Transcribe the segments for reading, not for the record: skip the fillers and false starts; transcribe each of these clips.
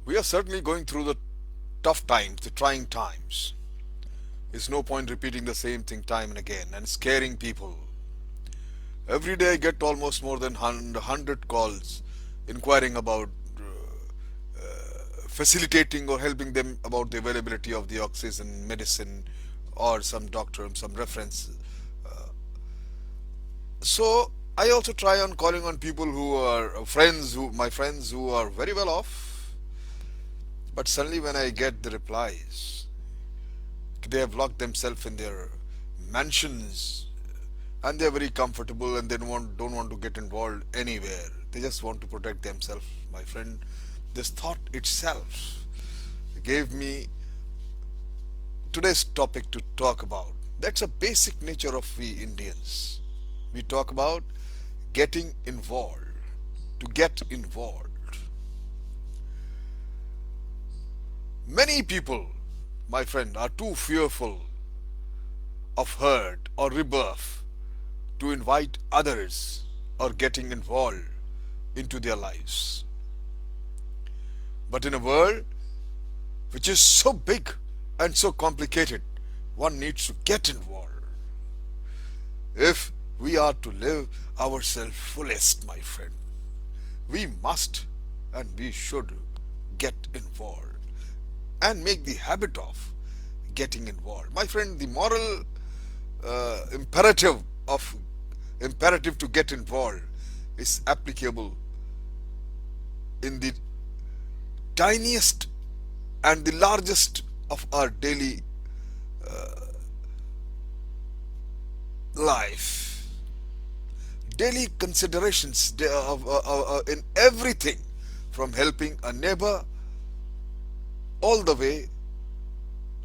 We are certainly going through the tough times, the trying times. There's no point repeating the same thing time and again and scaring people. Every day I get almost more than 100 calls inquiring about facilitating or helping them about the availability of the oxygen, medicine, or some doctor, some reference. So I also try on calling on people who are my friends who are very well off. But suddenly when I get the replies, they have locked themselves in their mansions and they're very comfortable and they don't want to get involved anywhere. They just want to protect themselves, my friend. This thought itself gave me today's topic to talk about. That's a basic nature of we Indians. We talk about getting involved. To get involved. Many people, my friend, are too fearful of hurt or rebirth to invite others or getting involved into their lives. But in a world which is so big and so complicated, one needs to get involved. If we are to live ourselves fullest, my friend, we must and we should get involved and make the habit of getting involved. My friend, the moral imperative of imperative to get involved is applicable in the tiniest and the largest of our daily life, daily considerations in everything from helping a neighbor all the way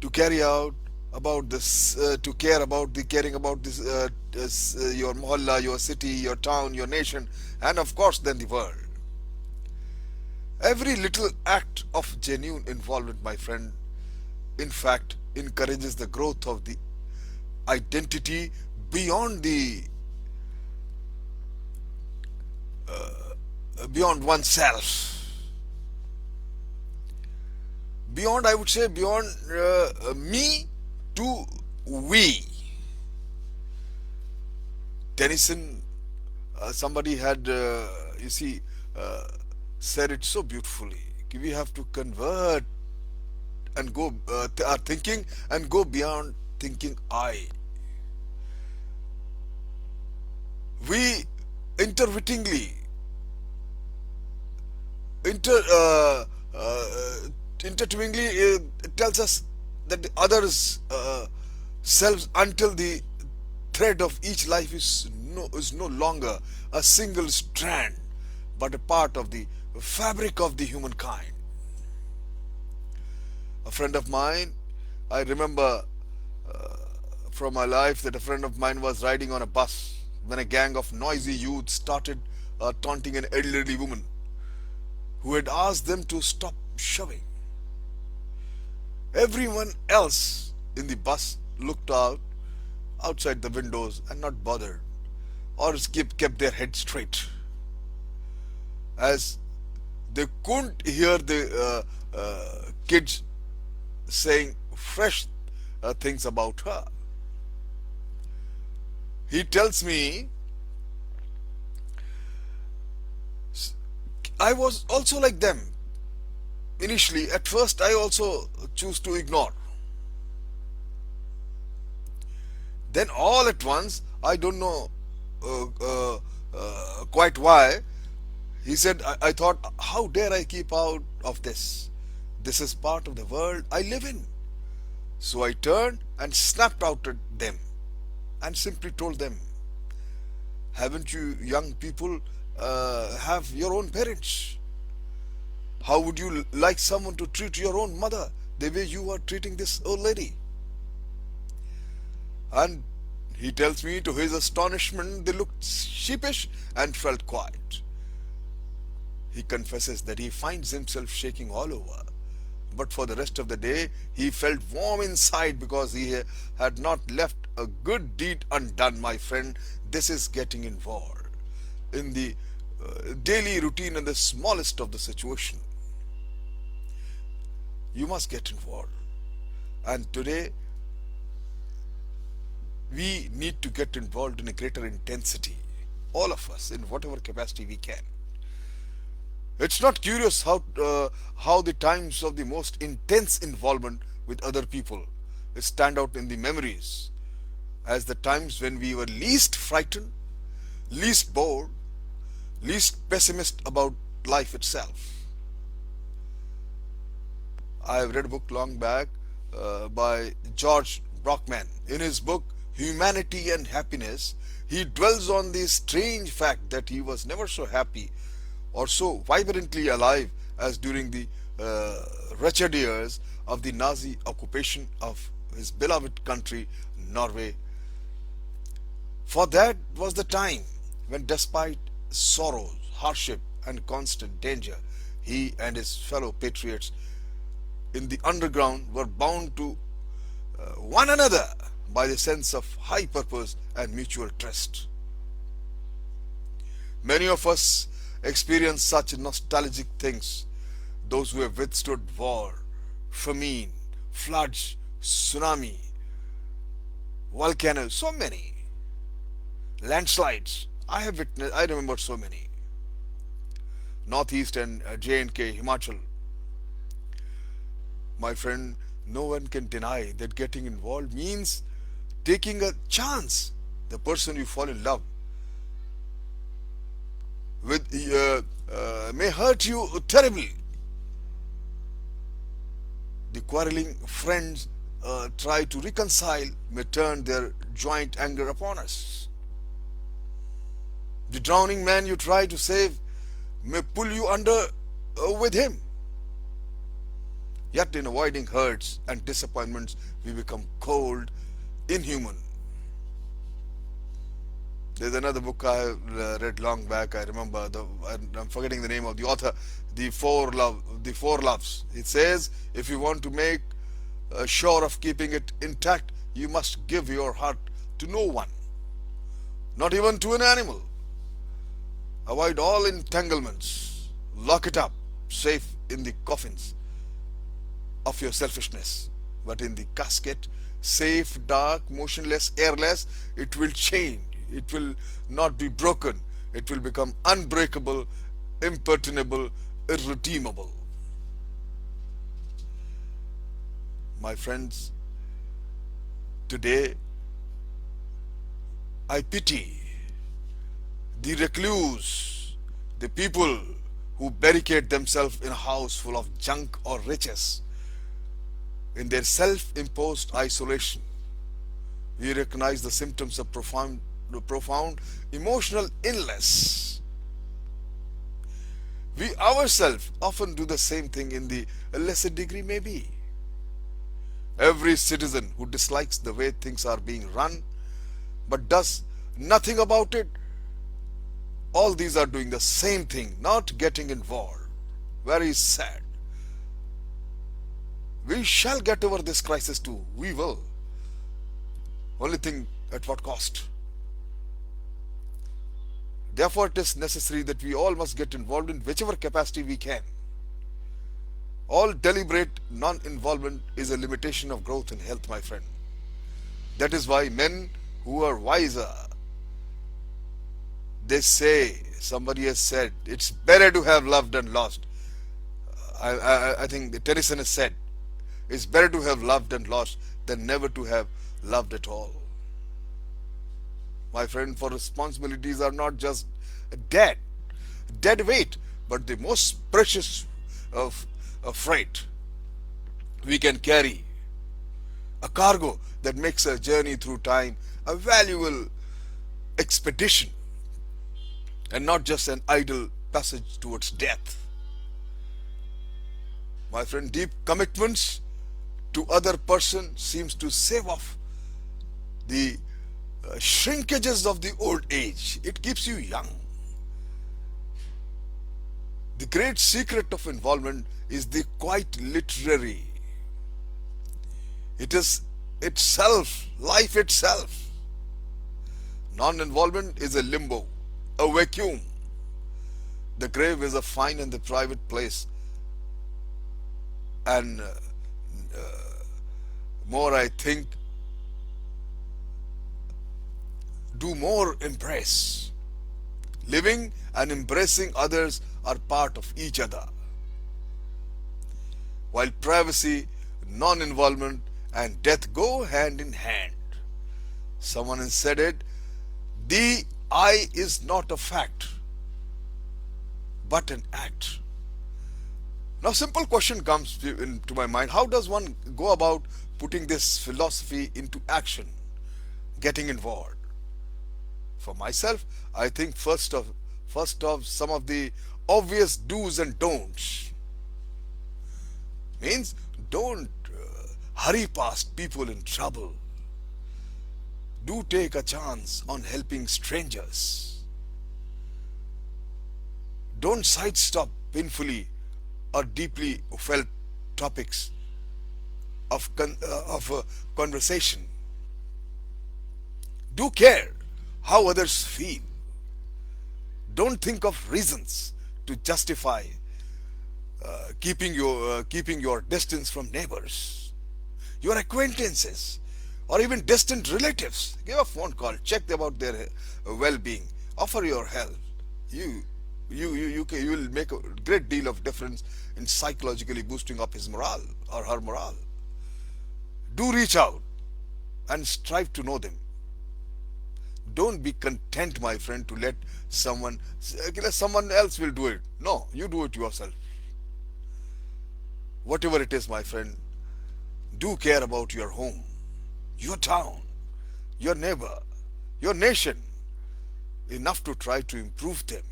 to carry out about this to care about the caring about this your mohalla, your city, your town, your nation, and of course then the world. Every little act of genuine involvement, my friend, in fact encourages the growth of the identity beyond the beyond oneself, beyond, I would say, beyond me to we. Tennyson, somebody had you see said it so beautifully. We have to convert and go our thinking and go beyond thinking I. We interwittingly inter intertwiningly tells us that the others selves until the thread of each life is no longer a single strand but a part of the fabric of the humankind. A friend of mine, I remember from my life that a friend of mine was riding on a bus when a gang of noisy youth started taunting an elderly woman who had asked them to stop shoving. Everyone else in the bus looked outside the windows and not bothered or kept their head straight as they couldn't hear the kids saying fresh things about her. He tells me, I was also like them. Initially, at first, I also choose to ignore. Then, all at once, I don't know quite why, he said, I thought, how dare I keep out of this? This is part of the world I live in. So I turned and snapped out at them and simply told them, haven't you young people have your own parents? How would you like someone to treat your own mother the way you are treating this old lady? And he tells me, to his astonishment, they looked sheepish and felt quiet. He confesses that he finds himself shaking all over. But for the rest of the day, he felt warm inside because he had not left a good deed undone, my friend. This is getting involved in the daily routine and the smallest of the situation. You must get involved. And today, we need to get involved in a greater intensity. All of us, in whatever capacity we can. It's not curious how the times of the most intense involvement with other people stand out in the memories as the times when we were least frightened, least bored, least pessimist about life itself. I have read a book long back by George Brockman. In his book Humanity and Happiness, he dwells on the strange fact that he was never so happy or so vibrantly alive as during the wretched years of the Nazi occupation of his beloved country, Norway. For that was the time when, despite sorrows, hardship, and constant danger, he and his fellow patriots in the underground were bound to one another by the sense of high purpose and mutual trust. Many of us experience such nostalgic things, those who have withstood war, famine, floods, tsunami, volcanoes, so many, landslides. I remember so many. Northeast and J&K, Himachal. My friend, no one can deny that getting involved means taking a chance. The person you fall in love with may hurt you terribly. The quarreling friends try to reconcile may turn their joint anger upon us. The drowning man you try to save may pull you under with him. Yet in avoiding hurts and disappointments, we become cold, inhuman. There's another book I read long back. I remember I'm forgetting the name of the author. The Four Loves. It says, if you want to make sure of keeping it intact, you must give your heart to no one, not even to an animal. Avoid all entanglements. Lock it up, safe in the coffins of your selfishness. But in the casket, safe, dark, motionless, airless, it will change. It will not be broken. It will become unbreakable, imperturbable, irredeemable. My friends, today I pity the recluse, the people who barricade themselves in a house full of junk or riches. In their self-imposed isolation, we recognize the symptoms of profound emotional illness. We ourselves often do the same thing in the lesser degree maybe. Every citizen who dislikes the way things are being run but does nothing about it, all these are doing the same thing, not getting involved. Very sad. We shall get over this crisis too. We will. Only thing, at what cost? Therefore, it is necessary that we all must get involved in whichever capacity we can. All deliberate non-involvement is a limitation of growth and health, my friend. That is why men who are wiser, they say, somebody has said, it's better to have loved and lost. I think Tennyson has said, it's better to have loved and lost than never to have loved at all. My friend, for responsibilities are not just dead weight, but the most precious of freight we can carry. A cargo that makes a journey through time a valuable expedition and not just an idle passage towards death. My friend, deep commitments to other person seems to save off the shrinkages of the old age. It keeps you young. The great secret of involvement is the quite literary. It is itself, life itself. Non-involvement is a limbo, a vacuum. The grave is a fine and the private place, and more I think, do more embrace. Living and embracing others are part of each other, while privacy, non involvement, and death go hand in hand. Someone has said it, the I is not a fact, but an act. Now, simple question comes into my mind: how does one go about putting this philosophy into action, getting involved? For myself, I think first of some of the obvious do's and don'ts means don't hurry past people in trouble. Do take a chance on helping strangers. Don't sidestep painfully or deeply felt topics of conversation. Do care how others feel. Don't think of reasons to justify keeping your distance from neighbors, your acquaintances, or even distant relatives. Give a phone call, check about their well-being, offer your help. You you will make a great deal of difference in psychologically boosting up his morale or her morale. Do reach out and strive to know them. Don't be content, my friend, to let someone else will do it. No, you do it yourself. Whatever it is, my friend, do care about your home, your town, your neighbor, your nation, enough to try to improve them.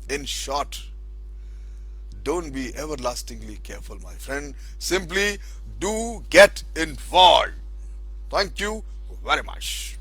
In short, don't be everlastingly careful, my friend. Simply do get involved. Thank you very much.